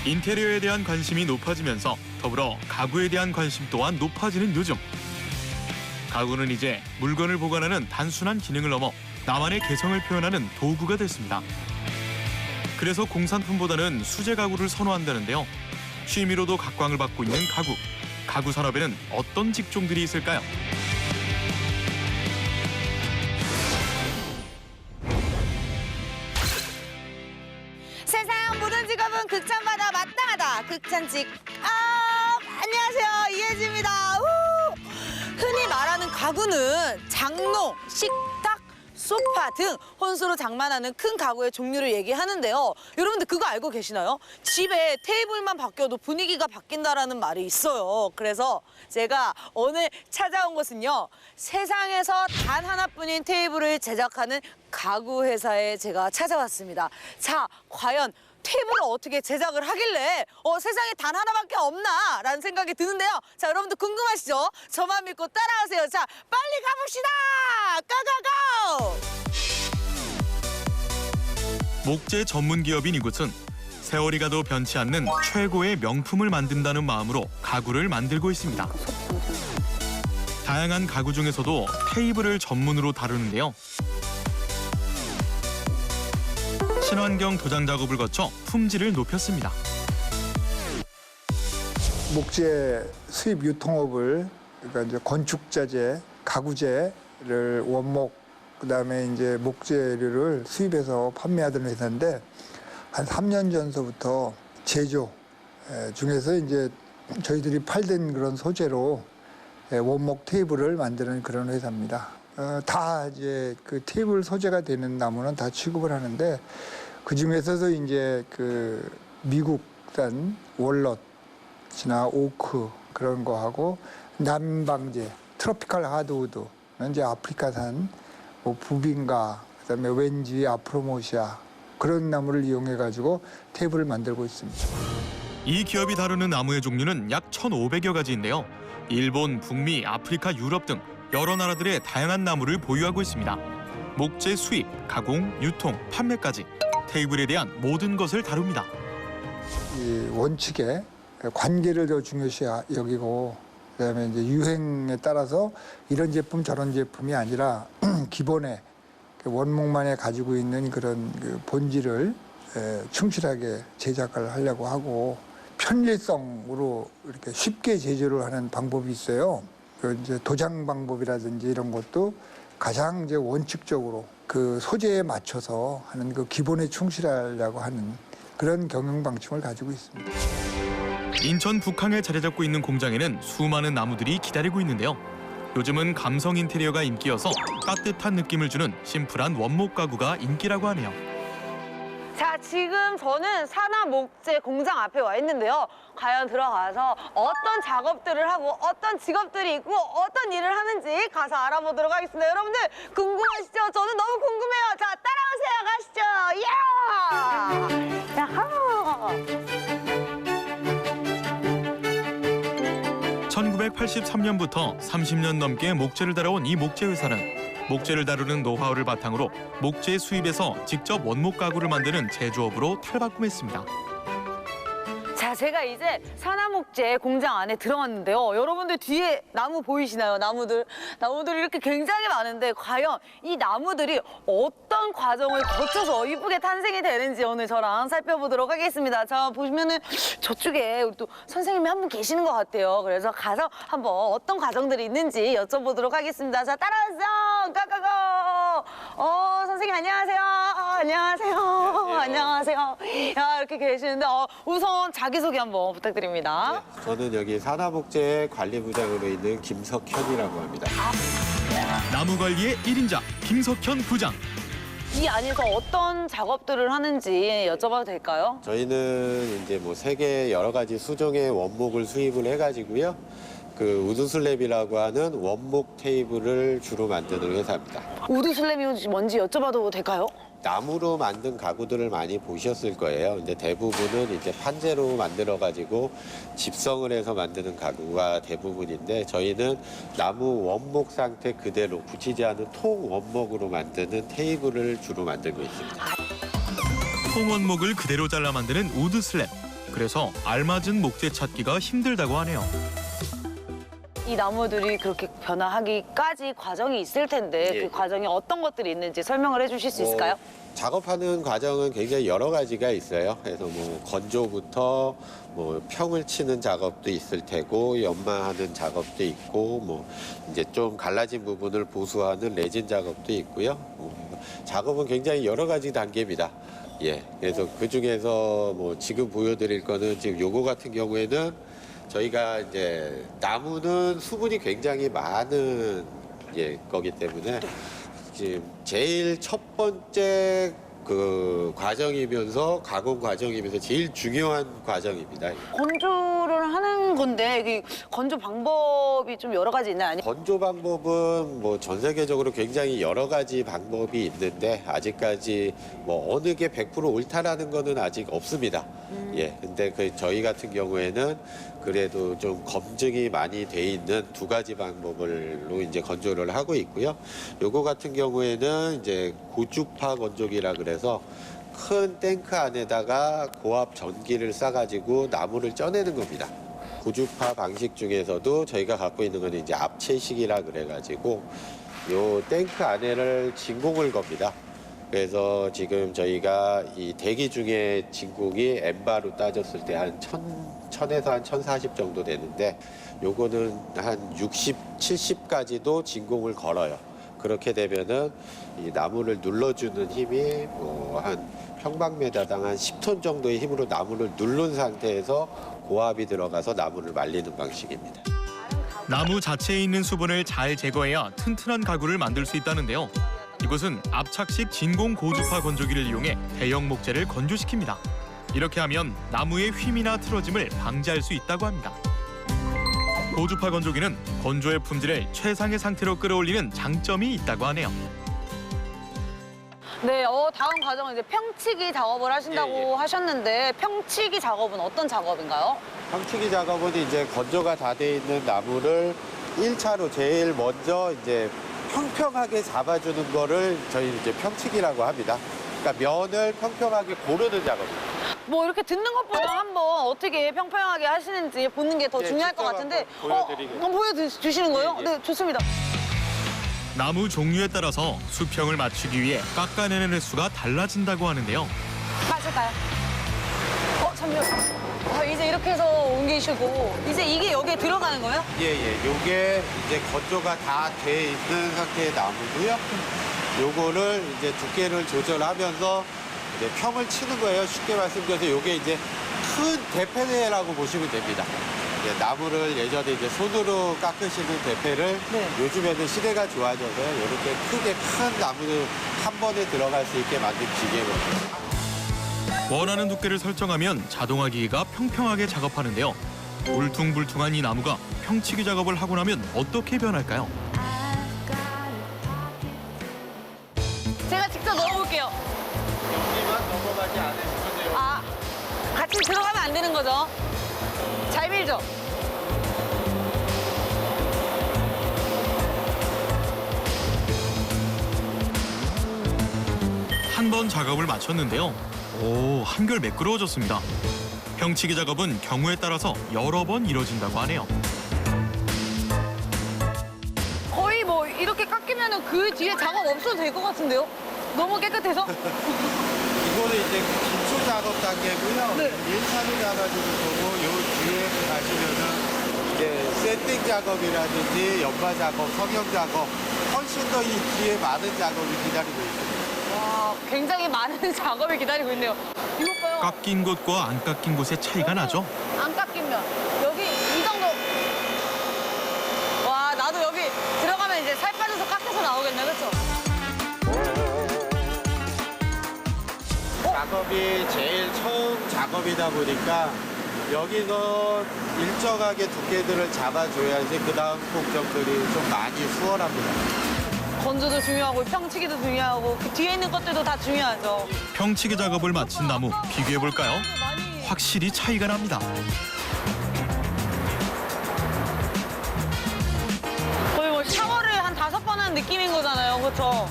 인테리어에 대한 관심이 높아지면서 더불어 가구에 대한 관심 또한 높아지는 요즘. 가구는 이제 물건을 보관하는 단순한 기능을 넘어 나만의 개성을 표현하는 도구가 됐습니다. 그래서 공산품보다는 수제 가구를 선호한다는데요. 취미로도 각광을 받고 있는 가구. 가구 산업에는 어떤 직종들이 있을까요? 세상 모든 직업은 극찬받아 마땅하다. 극찬직. 안녕하세요. 이혜지입니다. 흔히 말하는 가구는 장롱, 식탁, 소파 등 혼수로 장만하는 큰 가구의 종류를 얘기하는데요. 여러분들 그거 알고 계시나요? 집에 테이블만 바뀌어도 분위기가 바뀐다라는 말이 있어요. 그래서 제가 오늘 찾아온 곳은요. 세상에서 단 하나뿐인 테이블을 제작하는 가구 회사에 제가 찾아왔습니다. 자, 과연 테이블을 어떻게 제작을 하길래 세상에 단 하나밖에 없나? 라는 생각이 드는데요. 자, 여러분들 궁금하시죠? 저만 믿고 따라오세요. 자, 빨리 가봅시다! 고고고! 목재 전문 기업인 이곳은 세월이 가도 변치 않는 최고의 명품을 만든다는 마음으로 가구를 만들고 있습니다. 다양한 가구 중에서도 테이블을 전문으로 다루는데요. 친환경 도장 작업을 거쳐 품질을 높였습니다. 목재 수입 유통업을 그러니까 이제 건축자재, 가구재를 원목 그다음에 이제 목재류를 수입해서 판매하던 회사인데 한 3년 전서부터 제조 중에서 이제 저희들이 팔던 그런 소재로 원목 테이블을 만드는 그런 회사입니다. 다 이제 그 테이블 소재가 되는 나무는 다 취급을 하는데 그 중에서도 이제 그 미국산 월넛이나 오크 그런 거 하고 남방재, 트로피칼 하드우드는 이제 아프리카산 뭐 부빈가 그다음에 웬지, 아프로모시아 그런 나무를 이용해 가지고 테이블을 만들고 있습니다. 이 기업이 다루는 나무의 종류는 약 1,500여 가지인데요. 일본, 북미, 아프리카, 유럽 등 여러 나라들의 다양한 나무를 보유하고 있습니다. 목재 수입, 가공, 유통, 판매까지 테이블에 대한 모든 것을 다룹니다. 이 원칙에 관계를 더 중요시 여기고 그다음에 이제 유행에 따라서 이런 제품 저런 제품이 아니라 기본에 원목만에 가지고 있는 그런 그 본질을 충실하게 제작을 하려고 하고 편리성으로 이렇게 쉽게 제조를 하는 방법이 있어요. 그 이제 도장 방법이라든지 이런 것도 가장 이제 원칙적으로 그 소재에 맞춰서 하는 그 기본에 충실하려고 하는 그런 경영 방침을 가지고 있습니다. 인천 북항에 자리 잡고 있는 공장에는 수많은 나무들이 기다리고 있는데요. 요즘은 감성 인테리어가 인기여서 따뜻한 느낌을 주는 심플한 원목 가구가 인기라고 하네요. 자, 지금 저는 산화목재 공장 앞에 와 있는데요. 과연 들어가서 어떤 작업들을 하고 어떤 직업들이 있고 어떤 일을 하는지 가서 알아보도록 하겠습니다. 여러분들 궁금하시죠? 저는 너무 궁금해요. 자, 따라오세요. 가시죠. 야하! 1983년부터 30년 넘게 목재를 다뤄온 이 목재 회사는 목재를 다루는 노하우를 바탕으로 목재 수입에서 직접 원목 가구를 만드는 제조업으로 탈바꿈했습니다. 자, 제가 이제 산화목재 공장 안에 들어왔는데요. 여러분들 뒤에 나무 보이시나요? 나무들이 이렇게 굉장히 많은데 과연 이 나무들이 어떤 과정을 거쳐서 이쁘게 탄생이 되는지 오늘 저랑 살펴보도록 하겠습니다. 자, 보시면은 저쪽에 우리 또 선생님이 한 분 계시는 것 같아요. 그래서 가서 한번 어떤 과정들이 있는지 여쭤보도록 하겠습니다. 자, 따라오세요. 까까고. 선생님 안녕하세요. 안녕하세요. 안녕하세요. 야, 이렇게 계시는데 우선 자기소개 한번 부탁드립니다. 네, 저는 여기 산화목재 관리부장으로 있는 김석현이라고 합니다. 나무 관리의 1인자 김석현 부장. 이 안에서 어떤 작업들을 하는지 여쭤봐도 될까요? 저희는 이제 뭐 세계 여러 가지 수종의 원목을 수입을 해가지고요. 그 우드슬랩이라고 하는 원목 테이블을 주로 만드는 회사입니다. 우드슬랩이 뭔지 여쭤봐도 될까요? 나무로 만든 가구들을 많이 보셨을 거예요. 근데 대부분은 이제 판재로 만들어가지고 집성을 해서 만드는 가구가 대부분인데 저희는 나무 원목 상태 그대로 붙이지 않은 통 원목으로 만드는 테이블을 주로 만들고 있습니다. 통원목을 그대로 잘라 만드는 우드 슬랩. 그래서 알맞은 목재 찾기가 힘들다고 하네요. 이 나무들이 그렇게 변화하기까지 과정이 있을 텐데 예, 그 예. 과정에 어떤 것들이 있는지 설명을 해주실 수 있을까요? 작업하는 과정은 굉장히 여러 가지가 있어요. 그래서 뭐 건조부터 뭐 평을 치는 작업도 있을 테고 연마하는 작업도 있고 뭐 이제 좀 갈라진 부분을 보수하는 레진 작업도 있고요. 작업은 굉장히 여러 가지 단계입니다. 예, 그래서 그 중에서 뭐 지금 보여드릴 거는 지금 요거 같은 경우에는 저희가 이제 나무는 수분이 굉장히 많은 거기 때문에 지금 제일 첫 번째 그 과정이면서 가공 과정이면서 제일 중요한 과정입니다. 건조를 하는 건데 이 건조 방법이 좀 여러 가지 있나요? 아니 건조 방법은 뭐 전 세계적으로 굉장히 여러 가지 방법이 있는데 아직까지 뭐 어느 게 100% 옳다라는 거는 아직 없습니다. 예, 근데 그 저희 같은 경우에는 그래도 좀 검증이 많이 돼 있는 두 가지 방법으로 이제 건조를 하고 있고요. 요거 같은 경우에는 이제 고주파 건조기라 그래서 큰 탱크 안에다가 고압 전기를 싸가지고 나무를 쪄내는 겁니다. 고주파 방식 중에서도 저희가 갖고 있는 건 이제 압채식이라 그래가지고 요 탱크 안에를 진공을 겁니다. 그래서 지금 저희가 이 대기 중에 진공이 N바로 따졌을 때 한 1000에서 한 1040 정도 되는데 요거는 한 60, 70까지도 진공을 걸어요. 그렇게 되면은 이 나무를 눌러주는 힘이 뭐 한 평방미터당 한 10톤 정도의 힘으로 나무를 누른 상태에서 고압이 들어가서 나무를 말리는 방식입니다. 나무 자체에 있는 수분을 잘 제거해야 튼튼한 가구를 만들 수 있다는데요. 이곳은 압착식 진공 고주파 건조기를 이용해 대형 목재를 건조시킵니다. 이렇게 하면 나무의 휨이나 틀어짐을 방지할 수 있다고 합니다. 고주파 건조기는 건조의 품질을 최상의 상태로 끌어올리는 장점이 있다고 하네요. 네, 다음 과정은 이제 평치기 작업을 하신다고 하셨는데 평치기 작업은 어떤 작업인가요? 평치기 작업은 이제 건조가 다 돼 있는 나무를 1차로 제일 먼저 이제 평평하게 잡아주는 거를 저희 이제 평치기라고 합니다. 그러니까 면을 평평하게 고르는 작업입니다. 뭐 이렇게 듣는 것보다 한번 어떻게 평평하게 하시는지 보는 게 더 네, 중요할 것 직접 같은데 한번 보여드리겠습니다. 한번 보여주시는 거예요? 예, 예. 네, 좋습니다. 나무 종류에 따라서 수평을 맞추기 위해 깎아내는 횟수가 달라진다고 하는데요. 맞을까요? 잠시만요. 이제 이렇게 해서 옮기시고 이제 이게 여기에 들어가는 거예요? 예. 요게 이제 건조가 다 돼 있는 상태의 나무고요. 요거를 이제 두께를 조절하면서 이제 평을 치는 거예요. 쉽게 말씀드려서 요게 이제 큰 대패라고 보시면 됩니다. 나무를 예전에 이제 손으로 깎으시는 대패를 네. 요즘에는 시대가 좋아져서 이렇게 크게 큰 나무를 한 번에 들어갈 수 있게 만든 기계거든요. 원하는 두께를 설정하면 자동화 기계가 평평하게 작업하는데요. 울퉁불퉁한 이 나무가 평치기 작업을 하고 나면 어떻게 변할까요? 제가 직접 넣어볼게요. 여기만 넘어가지 않으시면 돼요. 아, 같이 들어가면 안 되는 거죠? 잘 밀죠? 한 번 작업을 마쳤는데요. 오, 한결 매끄러워졌습니다. 평치기 작업은 경우에 따라서 여러 번 이뤄진다고 하네요. 거의 뭐 이렇게 깎이면 그 뒤에 작업 없어도 될 것 같은데요? 너무 깨끗해서? 이거는 이제 기초 작업 단계고요. 네. 1차로 잡아주는 거고 요 뒤에 가시면은 이제 세팅 작업이라든지 연마 작업, 성형 작업 훨씬 더 이 뒤에 많은 작업이 기다리고 있습니다. 와, 굉장히 많은 작업이 기다리고 있네요. 이것 봐요. 깎인 곳과 안 깎인 곳의 차이가 나죠. 안 깎이면 여기 이 정도. 와, 나도 여기 들어가면 이제 살 빠져서 깎여서 나오겠네, 그렇죠? 작업이 제일 처음 작업이다 보니까 여기서 일정하게 두께들을 잡아줘야지 그 다음 곡점들이 좀 많이 수월합니다. 건조도 중요하고 평치기도 중요하고 그 뒤에 있는 것들도 다 중요하죠. 평치기 작업을 마친 나무 비교해 볼까요? 확실히 차이가 납니다. 거의 뭐 샤워를 한 5번 하는 느낌인 거잖아요, 그렇죠?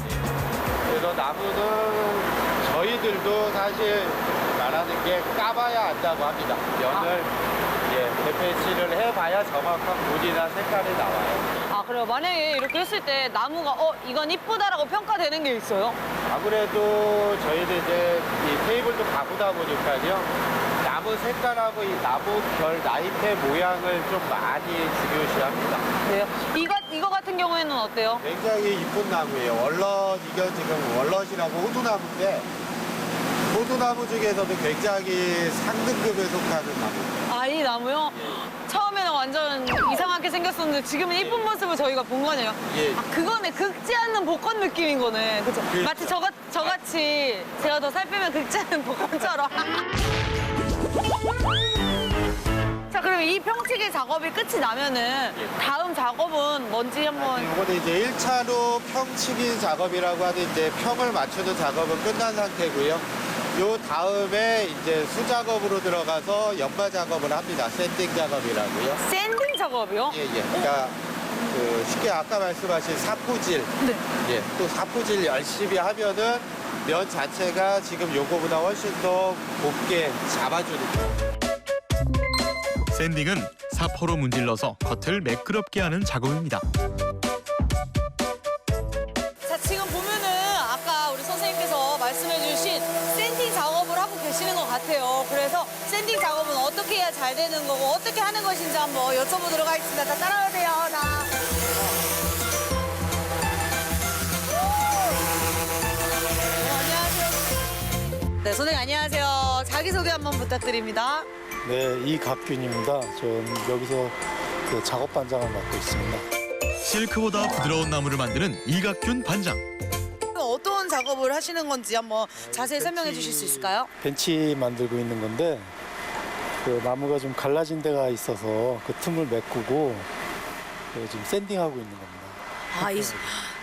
그래서 나무는 저희들도 사실 잘하는 게 까봐야 안다고 합니다. 면을 대패치를 해봐야 정확한 무늬나 색깔이 나와요. 아, 그래요? 만약에 이렇게 했을 때 나무가 이건 이쁘다라고 평가되는 게 있어요? 아무래도 저희는 이제 이 테이블도 가구다 보니까요. 나무 색깔하고 이 나무 결 나이테 모양을 좀 많이 중요시합니다. 그래요? 이거 같은 경우에는 어때요? 굉장히 이쁜 나무예요. 월넛, 이건 지금 월넛이라고 호두나무인데 호두나무 중에서도 굉장히 상등급에 속하는 나무입니다. 아, 이 나무요? 처음에는 완전 이상하게 생겼었는데 지금은 이쁜 모습을 저희가 본 거네요. 예. 아, 그거네. 긁지 않는 복권 느낌인 거네. 그죠? 그렇죠. 마치 저같이 제가 더 살 빼면 긁지 않는 복권처럼. 자, 그럼 이 평치기 작업이 끝이 나면은 다음 작업은 뭔지 한번. 이거는 이제 1차로 평치기 작업이라고 하는 이제 평을 맞추는 작업은 끝난 상태고요. 요 다음에 이제 수작업으로 들어가서 연마 작업을 합니다. 샌딩 작업이라고요. 샌딩 작업이요? 예. 그러니까 쉽게 아까 말씀하신 사포질. 네. 예. 또 사포질 열심히 하면은 면 자체가 지금 요거보다 훨씬 더 곱게 잡아주는 거예요. 샌딩은 사포로 문질러서 겉을 매끄럽게 하는 작업입니다. 자, 지금 보면은 아까 우리 선생님께서 말씀해주신 샌딩 작업을 하고 계시는 것 같아요. 그래서 샌딩 작업은 어떻게 해야 잘 되는 거고 어떻게 하는 것인지 한번 여쭤보도록 하겠습니다. 자, 따라오세요. 안녕하세요. 네, 선생님 안녕하세요. 자기소개 한번 부탁드립니다. 네, 이갑균입니다. 전 여기서 그 작업 반장을 맡고 있습니다. 실크보다 부드러운 나무를 만드는 이각균 반장. 어떤 작업을 하시는 건지 한번 자세히 설명해 주실 수 있을까요? 벤치 만들고 있는 건데 그 나무가 좀 갈라진 데가 있어서 그 틈을 메꾸고 지금 샌딩하고 있는 겁니다.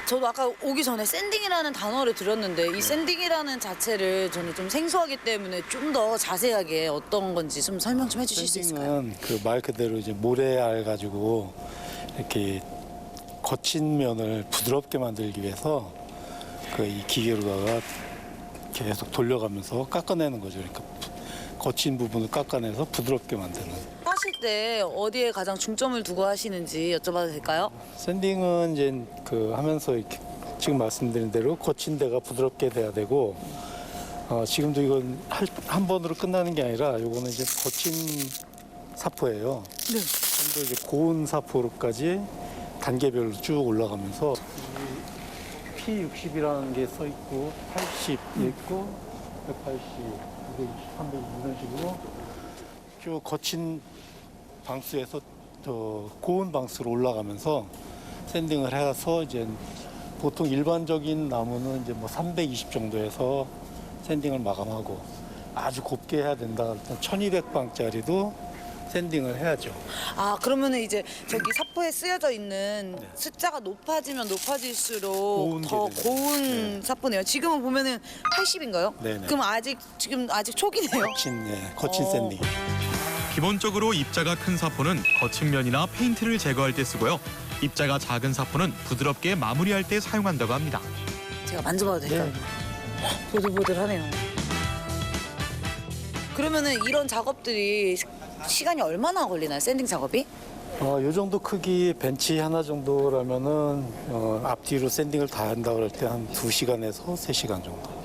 저도 아까 오기 전에 샌딩이라는 단어를 들었는데 이 샌딩이라는 자체를 저는 좀 생소하기 때문에 좀 더 자세하게 어떤 건지 좀 설명 좀 해주실 수 있을까요? 샌딩은 그 말 그대로 이제 모래알 가지고 이렇게 거친 면을 부드럽게 만들기 위해서 그 이 기계로다가 계속 돌려가면서 깎아내는 거죠. 그러니까 거친 부분을 깎아내서 부드럽게 만드는. 하실 때 어디에 가장 중점을 두고 하시는지 여쭤봐도 될까요? 샌딩은 이제 그 하면서 이렇게 지금 말씀드린 대로 거친 데가 부드럽게 돼야 되고 지금도 이건 한 번으로 끝나는 게 아니라 요거는 이제 거친 사포예요. 네. 좀 더 이제 고운 사포로까지 단계별로 쭉 올라가면서 P60이라는 게 써 있고 80 있고 180, 220, 300 이런 식으로 쭉 거친 방수에서 더 고운 방수로 올라가면서 샌딩을 해서 이제 보통 일반적인 나무는 이제 뭐 320 정도에서 샌딩을 마감하고 아주 곱게 해야 된다. 1200방짜리도 샌딩을 해야죠. 아, 그러면은 이제 저기 사포에 쓰여져 있는 숫자가 높아지면 높아질수록 고운 더 게 되죠. 고운 사포네요. 지금은 보면은 80인가요? 네네. 그럼 지금 아직 초기네요. 거친 샌딩. 기본적으로 입자가 큰 사포는 거친 면이나 페인트를 제거할 때 쓰고요. 입자가 작은 사포는 부드럽게 마무리할 때 사용한다고 합니다. 제가 만져봐도 될까요? 보들보들하네요. 그러면은 이런 작업들이 시간이 얼마나 걸리나요? 샌딩 작업이? 요 정도 크기 벤치 하나 정도라면은 앞뒤로 샌딩을 다 한다 그럴 때 한 2시간에서 3시간 정도.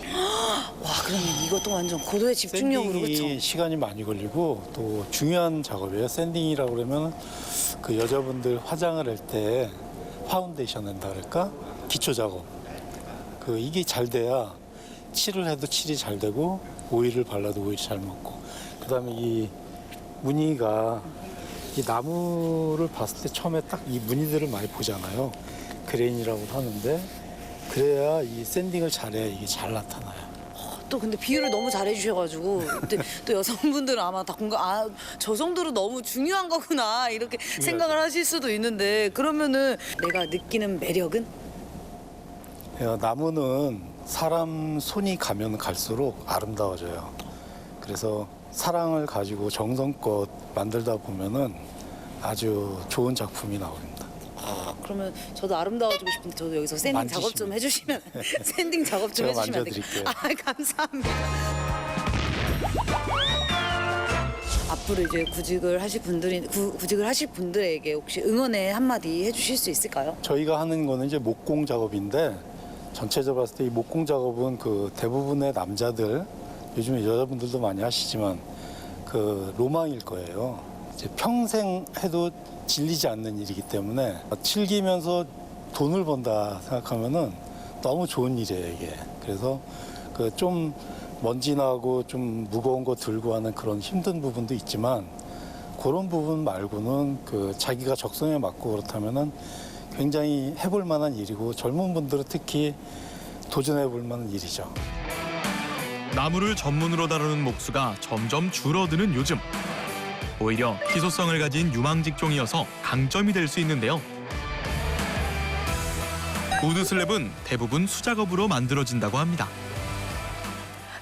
와, 그러면 이것도 완전 고도의 집중력으로 샌딩이 그렇죠? 시간이 많이 걸리고 또 중요한 작업이에요. 샌딩이라고 그러면 그 여자분들 화장을 할 때 파운데이션 한다 그럴까? 기초 작업. 이게 잘 돼야 칠을 해도 칠이 잘 되고 오일을 발라도 오일이 잘 먹고 그다음에 이 무늬가 이 나무를 봤을 때 처음에 딱 이 무늬들을 많이 보잖아요. 그레인이라고 하는데 그래야 이 샌딩을 잘해야 이게 잘 나타나요. 또 근데 비유를 너무 잘해주셔가지고 또 여성분들은 아마 다 저 정도로 너무 중요한 거구나 이렇게 생각을 하실 수도 있는데 그러면은 내가 느끼는 매력은? 나무는 사람 손이 가면 갈수록 아름다워져요. 그래서 사랑을 가지고 정성껏 만들다 보면은 아주 좋은 작품이 나옵니다. 그러면 저도 아름다워지고 싶은데 저도 여기서 샌딩 작업 좀 해주시면 샌딩 작업 좀 제가 해주시면 안 될까요? 만져드릴게요. 감사합니다. 앞으로 이제 구직을 하실 분들에게 혹시 응원의 한마디 해주실 수 있을까요? 저희가 하는 거는 이제 목공 작업인데 전체적으로 봤을 때 이 목공 작업은 그 대부분의 남자들, 요즘에 여자분들도 많이 하시지만 그 로망일 거예요. 이제 평생 해도 질리지 않는 일이기 때문에 즐기면서 돈을 번다 생각하면은 너무 좋은 일이에요, 이게. 그래서 그 좀 먼지 나고 좀 무거운 거 들고 하는 그런 힘든 부분도 있지만 그런 부분 말고는 그 자기가 적성에 맞고 그렇다면은 굉장히 해볼 만한 일이고 젊은 분들은 특히 도전해 볼 만한 일이죠. 나무를 전문으로 다루는 목수가 점점 줄어드는 요즘. 오히려 희소성을 가진 유망 직종이어서 강점이 될 수 있는데요. 우드 슬랩은 대부분 수작업으로 만들어진다고 합니다.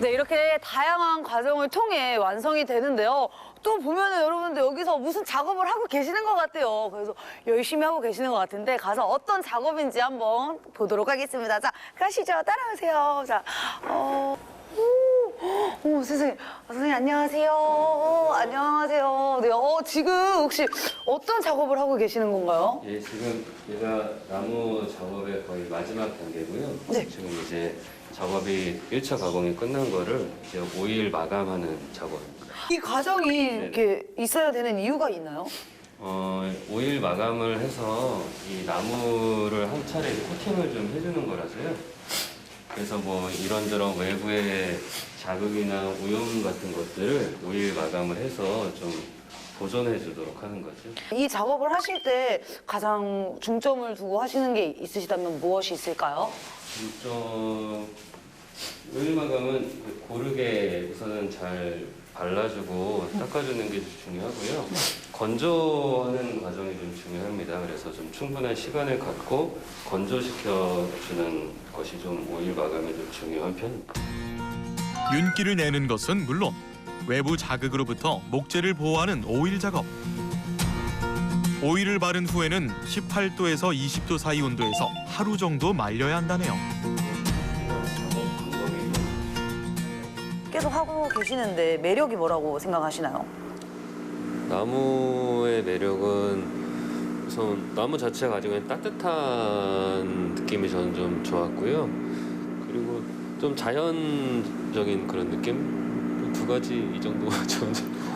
네, 이렇게 다양한 과정을 통해 완성이 되는데요. 또 보면은 여러분들 여기서 무슨 작업을 하고 계시는 것 같아요. 그래서 열심히 하고 계시는 것 같은데 가서 어떤 작업인지 한번 보도록 하겠습니다. 자, 가시죠. 따라오세요. 자, 오, 선생님, 선생님 안녕하세요. 안녕하세요. 네, 지금 혹시 어떤 작업을 하고 계시는 건가요? 예, 지금 얘가 나무 작업의 거의 마지막 단계고요. 네. 지금 이제 작업이 1차 가공이 끝난 거를 이제 5일 마감하는 작업입니다. 이 과정이 이렇게 있어야 되는 이유가 있나요? 5일 마감을 해서 이 나무를 한 차례 코팅을 좀 해주는 거라서요. 그래서 뭐 이런저런 외부의 자극이나 오염 같은 것들을 5일 마감을 해서 좀 보존해 주도록 하는 거죠. 이 작업을 하실 때 가장 중점을 두고 하시는 게 있으시다면 무엇이 있을까요? 좀 5일 마감은 고르게 우선은 잘 발라주고 닦아주는 게 중요하고요. 건조하는 과정이 좀 중요합니다. 그래서 좀 충분한 시간을 갖고 건조시켜주는 것이 좀 5일 마감에 좀 중요한 편입니다. 윤기를 내는 것은 물론 외부 자극으로부터 목재를 보호하는 오일 작업. 오일을 바른 후에는 18도에서 20도 사이 온도에서 하루 정도 말려야 한다네요. 계속 하고 계시는데 매력이 뭐라고 생각하시나요? 나무의 매력은 우선 나무 자체가 가지고 있는 따뜻한 느낌이 저는 좀 좋았고요. 그리고 좀 자연적인 그런 느낌? 두 가지 이 정도가 저는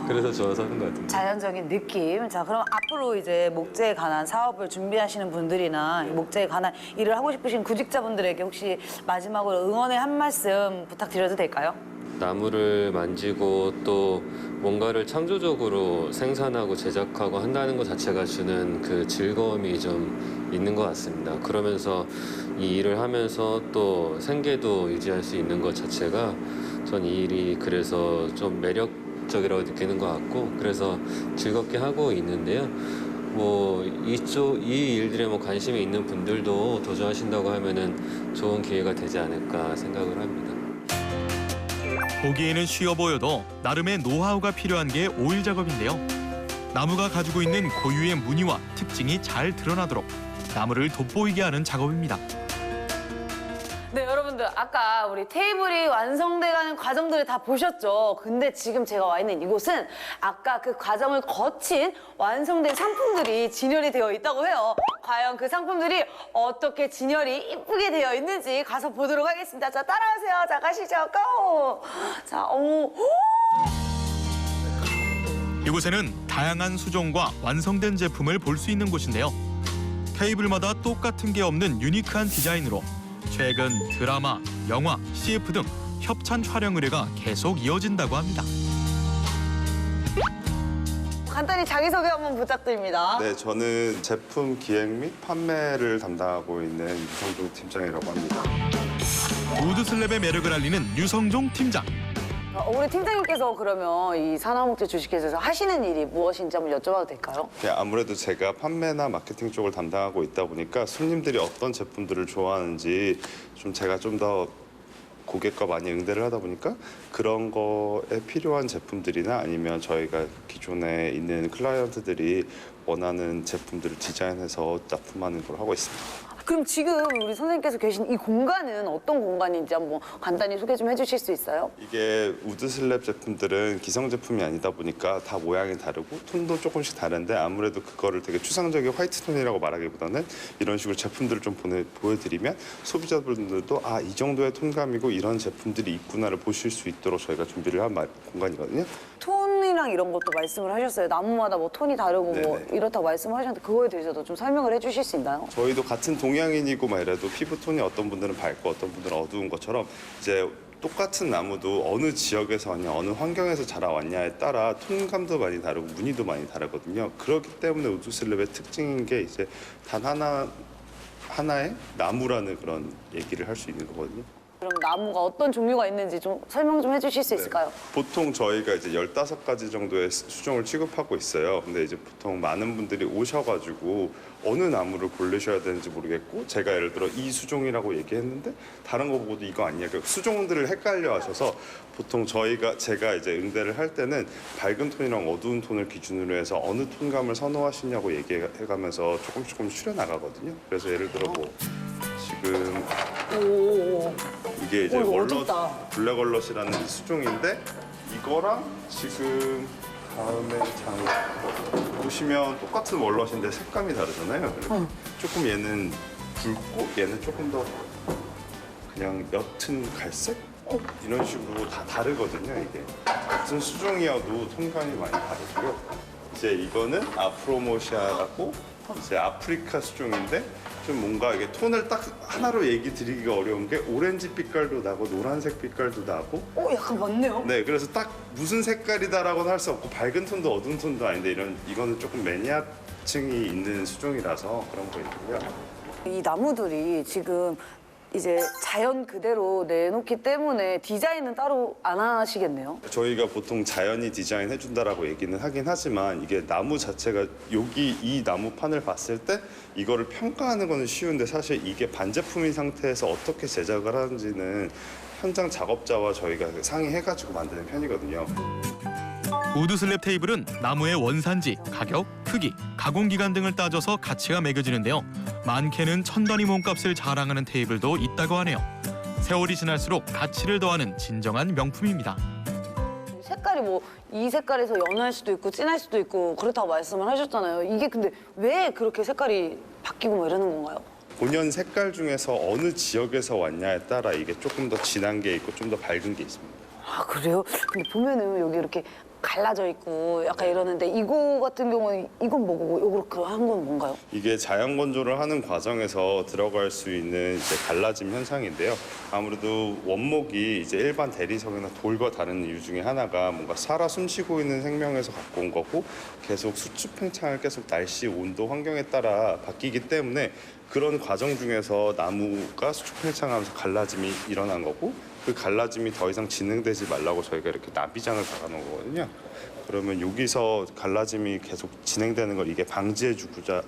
그래서 좋아서 하는 것 같은데. 자연적인 느낌. 자, 그럼 앞으로 이제 목재에 관한 사업을 준비하시는 분들이나 목재에 관한 일을 하고 싶으신 구직자분들에게 혹시 마지막으로 응원의 한 말씀 부탁드려도 될까요? 나무를 만지고 또 뭔가를 창조적으로 생산하고 제작하고 한다는 것 자체가 주는 그 즐거움이 좀 있는 것 같습니다. 그러면서 이 일을 하면서 또 생계도 유지할 수 있는 것 자체가 전 이 일이 그래서 좀 매력적이라고 느끼는 것 같고 그래서 즐겁게 하고 있는데요. 뭐 이 일들에 뭐 관심이 있는 분들도 도전하신다고 하면은 좋은 기회가 되지 않을까 생각을 합니다. 보기에는 쉬워 보여도 나름의 노하우가 필요한 게 오일 작업인데요. 나무가 가지고 있는 고유의 무늬와 특징이 잘 드러나도록 나무를 돋보이게 하는 작업입니다. 네, 여러분들 아까 우리 테이블이 완성돼가는 과정들을 다 보셨죠? 근데 지금 제가 와 있는 이곳은 아까 그 과정을 거친 완성된 상품들이 진열이 되어 있다고 해요. 과연 그 상품들이 어떻게 진열이 이쁘게 되어 있는지 가서 보도록 하겠습니다. 자, 따라오세요. 자, 가시죠. 고! 자, 이곳에는 다양한 수종과 완성된 제품을 볼 수 있는 곳인데요. 테이블마다 똑같은 게 없는 유니크한 디자인으로 최근 드라마, 영화, CF 등 협찬 촬영 의뢰가 계속 이어진다고 합니다. 간단히 자기소개 한번 부탁드립니다. 네, 저는 제품 기획 및 판매를 담당하고 있는 유성종 팀장이라고 합니다. 우드 슬랩의 매력을 알리는 유성종 팀장. 우리 팀장님께서 그러면 이 산화목재 주식회사에서 하시는 일이 무엇인지 한번 여쭤봐도 될까요? 아무래도 제가 판매나 마케팅 쪽을 담당하고 있다 보니까 손님들이 어떤 제품들을 좋아하는지 좀 제가 좀 더 고객과 많이 응대를 하다 보니까 그런 거에 필요한 제품들이나 아니면 저희가 기존에 있는 클라이언트들이 원하는 제품들을 디자인해서 납품하는 걸 하고 있습니다. 그럼 지금 우리 선생님께서 계신 이 공간은 어떤 공간인지 한번 간단히 소개 좀 해주실 수 있어요? 이게 우드 슬랩 제품들은 기성 제품이 아니다 보니까 다 모양이 다르고 톤도 조금씩 다른데 아무래도 그거를 되게 추상적인 화이트 톤이라고 말하기보다는 이런 식으로 제품들을 좀 보여드리면 소비자분들도 아, 이 정도의 톤감이고 이런 제품들이 있구나를 보실 수 있도록 저희가 준비를 한 공간이거든요. 톤이랑 이런 것도 말씀을 하셨어요. 나무마다 뭐 톤이 다르고 뭐 네네. 이렇다고 말씀을 하셨는데 그거에 대해서도 좀 설명을 해주실 수 있나요? 저희도 같은 동양인이고 막 이래도 피부 톤이 어떤 분들은 밝고 어떤 분들은 어두운 것처럼 이제 똑같은 나무도 어느 지역에서 왔냐, 어느 환경에서 자라왔냐에 따라 톤감도 많이 다르고 무늬도 많이 다르거든요. 그렇기 때문에 우드 슬랩의 특징인 게 이제 단 하나의 나무라는 그런 얘기를 할 수 있는 거거든요. 그럼 나무가 어떤 종류가 있는지 좀 설명 좀 해주실 수 있을까요? 보통 저희가 이제 15가지 정도의 수종을 취급하고 있어요. 근데 이제 보통 많은 분들이 오셔가지고 어느 나무를 고르셔야 되는지 모르겠고 제가 예를 들어 이 수종이라고 얘기했는데 다른 거 보고도 이거 아니야. 그러니까 수종들을 헷갈려 하셔서 보통 제가 이제 응대를 할 때는 밝은 톤이랑 어두운 톤을 기준으로 해서 어느 톤감을 선호하시냐고 얘기해가면서 조금 추려 나가거든요. 그래서 예를 들어 뭐 지금 이게 이제 이거 월넛 어둡다. 블랙 월넛이라는 이 수종인데 이거랑 지금 다음에 장 보시면 똑같은 월넛인데 색감이 다르잖아요. 이렇게. 조금 얘는 붉고 얘는 조금 더 그냥 옅은 갈색 이런 식으로 다 다르거든요. 이게 같은 수종이어도 톤감이 많이 다르고요. 이제 이거는 아프로모시아라고 이제 아프리카 수종인데 좀 뭔가 이게 톤을 딱 하나로 얘기 드리기가 어려운 게 오렌지 빛깔도 나고 노란색 빛깔도 나고 약간 맞네요. 네 그래서 딱 무슨 색깔이다라고는 할 수 없고 밝은 톤도 어두운 톤도 아닌데 이거는 조금 매니아층이 있는 수종이라서 그런 거 있고요. 이 나무들이 지금 이제 자연 그대로 내놓기 때문에 디자인은 따로 안 하시겠네요. 저희가 보통 자연이 디자인 해준다라고 얘기는 하긴 하지만 이게 나무 자체가 여기 이 나무판을 봤을 때 이거를 평가하는 거는 쉬운데 사실 이게 반제품인 상태에서 어떻게 제작을 하는지는 현장 작업자와 저희가 상의해가지고 만드는 편이거든요. 우드 슬랩 테이블은 나무의 원산지, 가격, 크기, 가공기간 등을 따져서 가치가 매겨지는데요. 많게는 1000단위 몸값을 자랑하는 테이블도 있다고 하네요. 세월이 지날수록 가치를 더하는 진정한 명품입니다. 색깔이 뭐 이 색깔에서 연할 수도 있고 진할 수도 있고 그렇다고 말씀을 하셨잖아요. 이게 근데 왜 그렇게 색깔이 바뀌고 뭐 이러는 건가요? 본연 색깔 중에서 어느 지역에서 왔냐에 따라 이게 조금 더 진한 게 있고 좀 더 밝은 게 있습니다. 아 그래요? 근데 보면은 여기 이렇게 갈라져 있고 약간 이러는데 이거 같은 경우는 이건 뭐고 요렇게 한 건 뭔가요? 이게 자연 건조를 하는 과정에서 들어갈 수 있는 이제 갈라짐 현상인데요. 아무래도 원목이 이제 일반 대리석이나 돌과 다른 이유 중에 하나가 뭔가 살아 숨쉬고 있는 생명에서 갖고 온 거고 계속 수축 팽창을 계속 날씨, 온도, 환경에 따라 바뀌기 때문에 그런 과정 중에서 나무가 수축 팽창하면서 갈라짐이 일어난 거고 그 갈라짐이 더 이상 진행되지 말라고 저희가 이렇게 나비장을 박아놓은 거거든요. 그러면 여기서 갈라짐이 계속 진행되는 걸 이게 방지해주고자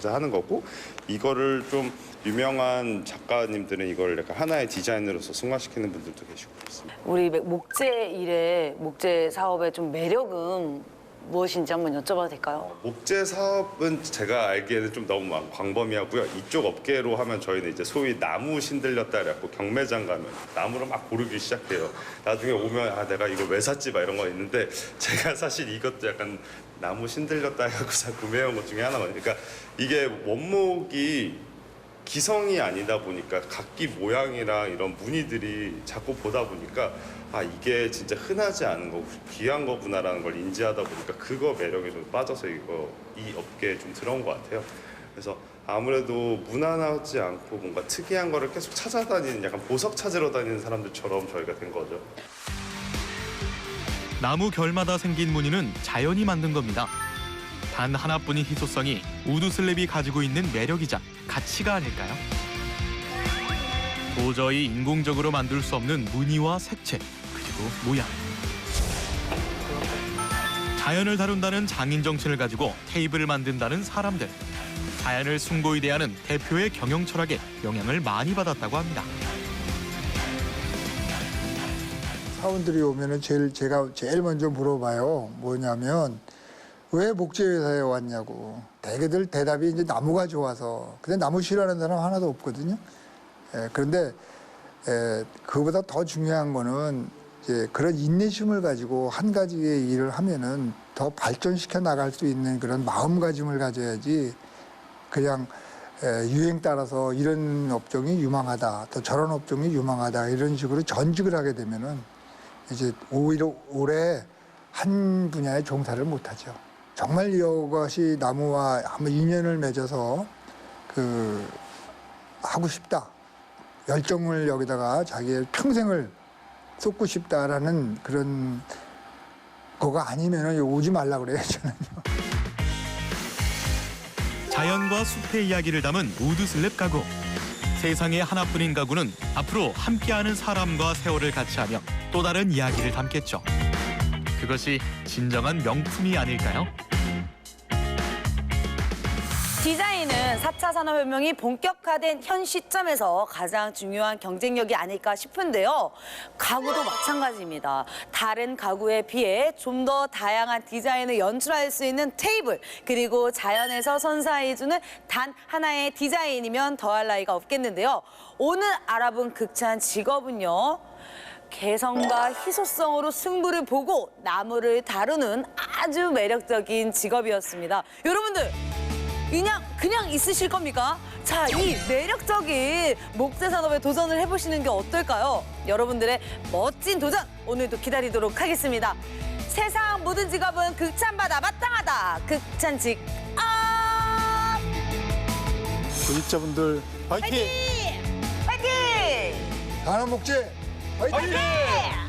하는 거고 이거를 좀 유명한 작가님들은 이걸 약간 하나의 디자인으로서 승화시키는 분들도 계시고 그렇습니다. 우리 목재 사업의 좀 매력은 무엇인지 한번 여쭤봐도 될까요? 목재 사업은 제가 알기에는 좀 너무 광범위하고요. 이쪽 업계로 하면 저희는 이제 소위 나무 신들렸다 그래갖고 경매장 가면 나무를 막 고르기 시작해요. 나중에 오면 아 내가 이거 왜 샀지 막 이런 거 있는데 제가 사실 이것도 약간 나무 신들렸다 해갖고 구매해온 것 중에 하나거든요. 그러니까 이게 원목이 기성이 아니다 보니까 각기 모양이랑 이런 무늬들이 자꾸 보다 보니까 아 이게 진짜 흔하지 않은 거고 귀한 거구나라는 걸 인지하다 보니까 그거 매력에 좀 빠져서 이 업계에 좀 들어온 것 같아요. 그래서 아무래도 무난하지 않고 뭔가 특이한 거를 계속 찾아다니는 약간 보석 찾으러 다니는 사람들처럼 저희가 된 거죠. 나무 결마다 생긴 무늬는 자연이 만든 겁니다. 단 하나뿐인 희소성이 우드 슬랩이 가지고 있는 매력이자 가치가 아닐까요? 도저히 인공적으로 만들 수 없는 무늬와 색채, 그리고 모양. 자연을 다룬다는 장인 정신을 가지고 테이블을 만든다는 사람들. 자연을 숭고히 대하는 대표의 경영 철학에 영향을 많이 받았다고 합니다. 사원들이 오면은 제가 제일 먼저 물어봐요. 뭐냐면 왜 목재회사에 왔냐고. 대개들 대답이 이제 나무가 좋아서. 근데 나무 싫어하는 사람 하나도 없거든요. 그런데 그거보다 더 중요한 거는 이제 그런 인내심을 가지고 한 가지의 일을 하면은 더 발전시켜 나갈 수 있는 그런 마음가짐을 가져야지 그냥 유행 따라서 이런 업종이 유망하다, 또 저런 업종이 유망하다 이런 식으로 전직을 하게 되면은 이제 오히려 오래 한 분야에 종사를 못하죠. 정말 이것이 나무와 한번 인연을 맺어서 하고 싶다. 열정을 여기다가 자기의 평생을 쏟고 싶다라는 그런 거가 아니면은 오지 말라 그래요, 저는요. 자연과 숲의 이야기를 담은 우드슬랩 가구. 세상에 하나뿐인 가구는 앞으로 함께하는 사람과 세월을 같이 하며 또 다른 이야기를 담겠죠. 그것이 진정한 명품이 아닐까요? 디자인은 4차 산업혁명이 본격화된 현 시점에서 가장 중요한 경쟁력이 아닐까 싶은데요. 가구도 마찬가지입니다. 다른 가구에 비해 좀 더 다양한 디자인을 연출할 수 있는 테이블, 그리고 자연에서 선사해주는 단 하나의 디자인이면 더할 나위가 없겠는데요. 오늘 알아본 극찬 직업은요. 개성과 희소성으로 승부를 보고 나무를 다루는 아주 매력적인 직업이었습니다. 여러분들! 그냥 있으실 겁니까? 자, 이 매력적인 목재 산업에 도전을 해보시는 게 어떨까요? 여러분들의 멋진 도전 오늘도 기다리도록 하겠습니다. 세상 모든 직업은 극찬받아 마땅하다. 극찬 직업! 구직자분들 화이팅! 화이팅! 하나목재 화이팅! 화이팅!